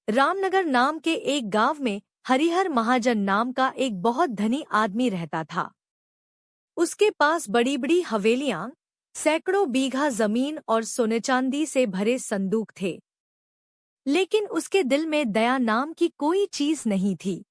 रामनगर नाम के एक गांव में हरिहर महाजन नाम का एक बहुत धनी आदमी रहता था। उसके पास बड़ी बड़ी हवेलियां, सैकड़ों बीघा जमीन और सोने चांदी से भरे संदूक थे। लेकिन उसके दिल में दया नाम की कोई चीज नहीं थी।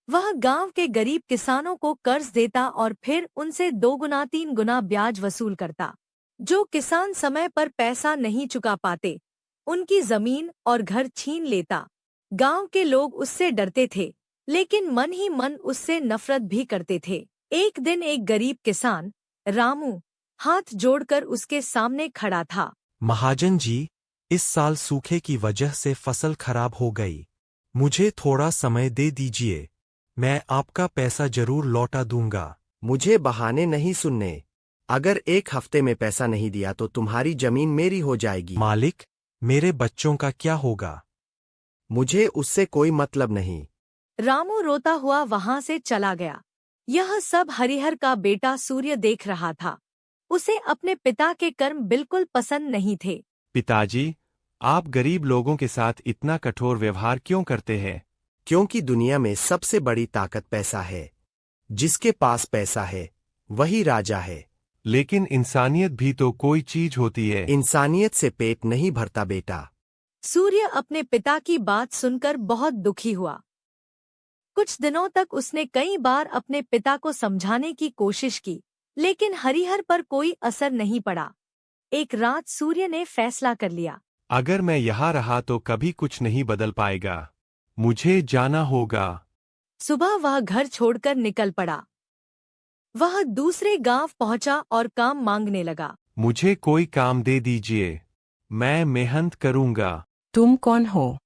वह गांव के गरीब किसानों को कर्ज देता और फिर उनसे 2 गुना 3 गुना ब्याज वसूल करता। जो किसान समय पर पैसा नहीं चुका पाते, उनकी जमीन और घर छीन लेता। गांव के लोग उससे डरते थे, लेकिन मन ही मन उससे नफरत भी करते थे। एक दिन एक गरीब किसान, रामू, हाथ जोड़कर उसके सामने खड़ा था। महाजन जी, इस साल सूखे की वजह से फसल खराब हो गई। मुझे थोड़ा समय दे दीजिए, मैं आपका पैसा जरूर लौटा दूंगा। मुझे बहाने नहीं सुनने। अगर एक हफ्ते में पैसा नहीं दिया तो तुम्हारी जमीन मेरी हो जाएगी। मालिक, मेरे बच्चों का क्या होगा? मुझे उससे कोई मतलब नहीं। रामू रोता हुआ वहां से चला गया। यह सब हरिहर का बेटा सूर्य देख रहा था। उसे अपने पिता के कर्म बिल्कुल पसंद नहीं थे। पिताजी, आप गरीब लोगों के साथ इतना कठोर व्यवहार क्यों करते हैं? क्योंकि दुनिया में सबसे बड़ी ताकत पैसा है। जिसके पास पैसा है वही राजा है। लेकिन इंसानियत भी तो कोई चीज होती है। इंसानियत से पेट नहीं भरता बेटा। सूर्य अपने पिता की बात सुनकर बहुत दुखी हुआ। कुछ दिनों तक उसने कई बार अपने पिता को समझाने की कोशिश की, लेकिन हरिहर पर कोई असर नहीं पड़ा। एक रात सूर्य ने फैसला कर लिया। अगर मैं यहाँ रहा तो कभी कुछ नहीं बदल पाएगा। मुझे जाना होगा। सुबह वह घर छोड़कर निकल पड़ा। वह दूसरे गांव पहुंचा और काम मांगने लगा। मुझे कोई काम दे दीजिए, मैं मेहनत करूंगा। तुम कौन हो?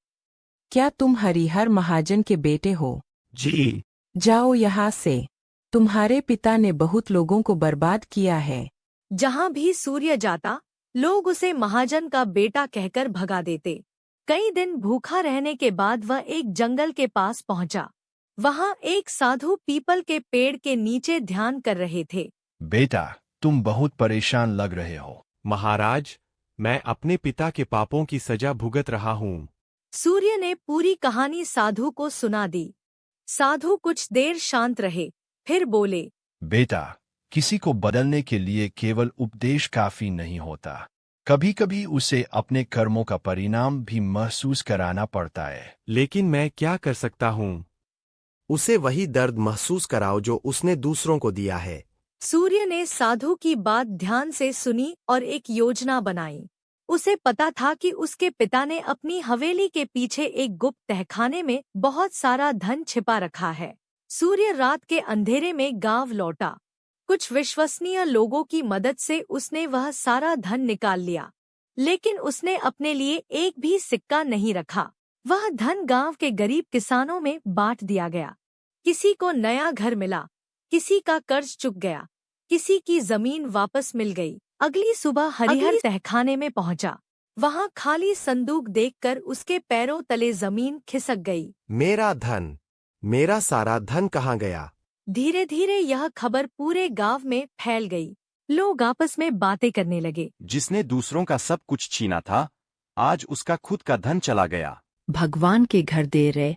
क्या तुम हरिहर महाजन के बेटे हो? जी। जाओ यहाँ से। तुम्हारे पिता ने बहुत लोगों को बर्बाद किया है। जहां भी सूर्य जाता, लोग उसे महाजन का बेटा कहकर भगा देते। कई दिन भूखा रहने के बाद वह एक जंगल के पास पहुंचा। वहां एक साधु पीपल के पेड़ के नीचे ध्यान कर रहे थे। बेटा, तुम बहुत परेशान लग रहे हो। महाराज, मैं अपने पिता के पापों की सजा भुगत रहा हूँ। सूर्य ने पूरी कहानी साधु को सुना दी। साधु कुछ देर शांत रहे, फिर बोले, बेटा, किसी को बदलने के लिए केवल उपदेश काफी नहीं होता। कभी कभी उसे अपने कर्मों का परिणाम भी महसूस कराना पड़ता है। लेकिन मैं क्या कर सकता हूँ? उसे वही दर्द महसूस कराओ जो उसने दूसरों को दिया है। सूर्य ने साधु की बात ध्यान से सुनी और एक योजना बनाई। उसे पता था कि उसके पिता ने अपनी हवेली के पीछे एक गुप्त तहखाने में बहुत सारा धन छिपा रखा है। सूर्य रात के अंधेरे में गांव लौटा। कुछ विश्वसनीय लोगों की मदद से उसने वह सारा धन निकाल लिया, लेकिन उसने अपने लिए एक भी सिक्का नहीं रखा। वह धन गांव के गरीब किसानों में बांट दिया गया। किसी को नया घर मिला, किसी का कर्ज चुक गया, किसी की जमीन वापस मिल गई। अगली सुबह हरिहर तहखाने में पहुंचा। वहां खाली संदूक देखकर उसके पैरों तले जमीन खिसक गई। मेरा धन, मेरा सारा धन कहाँ गया? धीरे धीरे यह खबर पूरे गांव में फैल गई। लोग आपस में बातें करने लगे। जिसने दूसरों का सब कुछ छीना था, आज उसका खुद का धन चला गया। भगवान के घर देर है,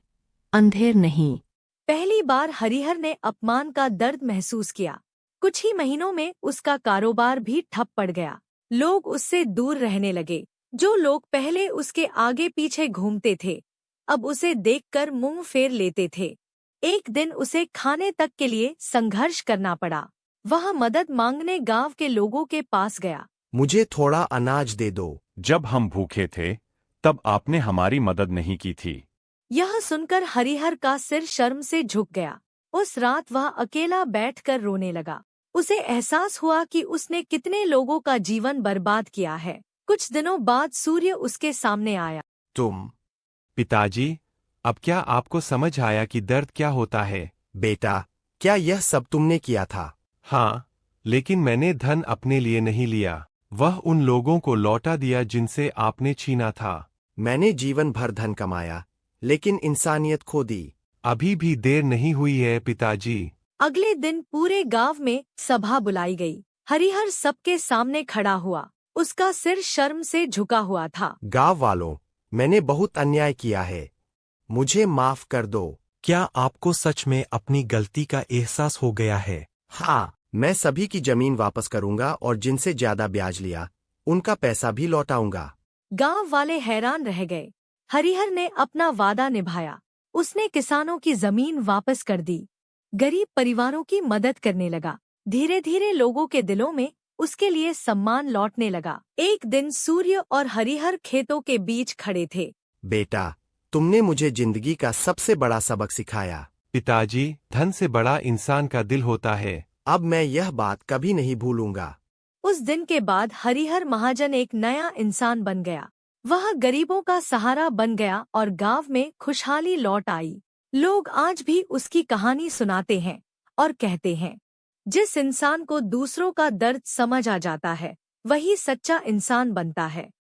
अंधेर नहीं। पहली बार हरिहर ने अपमान का दर्द महसूस किया। कुछ ही महीनों में उसका कारोबार भी ठप पड़ गया। लोग उससे दूर रहने लगे। जो लोग पहले उसके आगे पीछे घूमते थे, अब उसे देखकर मुंह फेर लेते थे। एक दिन उसे खाने तक के लिए संघर्ष करना पड़ा। वह मदद मांगने गांव के लोगों के पास गया। मुझे थोड़ा अनाज दे दो। जब हम भूखे थे, तब आपने हमारी मदद नहीं की थी। यह सुनकर हरिहर का सिर शर्म से झुक गया। उस रात वह अकेला बैठकर रोने लगा। उसे एहसास हुआ कि उसने कितने लोगों का जीवन बर्बाद किया है। कुछ दिनों बाद सूर्य उसके सामने आया। तुम? पिताजी, अब क्या आपको समझ आया कि दर्द क्या होता है? बेटा, क्या यह सब तुमने किया था? हाँ, लेकिन मैंने धन अपने लिए नहीं लिया। वह उन लोगों को लौटा दिया जिनसे आपने छीना था। मैंने जीवन भर धन कमाया, लेकिन इंसानियत खो दी। अभी भी देर नहीं हुई है पिताजी। अगले दिन पूरे गांव में सभा बुलाई गई। हरिहर सबके सामने खड़ा हुआ। उसका सिर शर्म से झुका हुआ था। गांव वालों, मैंने बहुत अन्याय किया है। मुझे माफ कर दो। क्या आपको सच में अपनी गलती का एहसास हो गया है? हाँ, मैं सभी की जमीन वापस करूंगा और जिनसे ज्यादा ब्याज लिया उनका पैसा भी लौटाऊंगा। गांव वाले हैरान रह गए। हरिहर ने अपना वादा निभाया। उसने किसानों की जमीन वापस कर दी, गरीब परिवारों की मदद करने लगा। धीरे धीरे लोगों के दिलों में उसके लिए सम्मान लौटने लगा। एक दिन सूर्य और हरिहर खेतों के बीच खड़े थे। बेटा, तुमने मुझे जिंदगी का सबसे बड़ा सबक सिखाया। पिताजी, धन से बड़ा इंसान का दिल होता है। अब मैं यह बात कभी नहीं भूलूंगा। उस दिन के बाद हरिहर महाजन एक नया इंसान बन गया। वह गरीबों का सहारा बन गया और गांव में खुशहाली लौट आई। लोग आज भी उसकी कहानी सुनाते हैं और कहते हैं, जिस इंसान को दूसरों का दर्द समझ आ जाता है, वही सच्चा इंसान बनता है।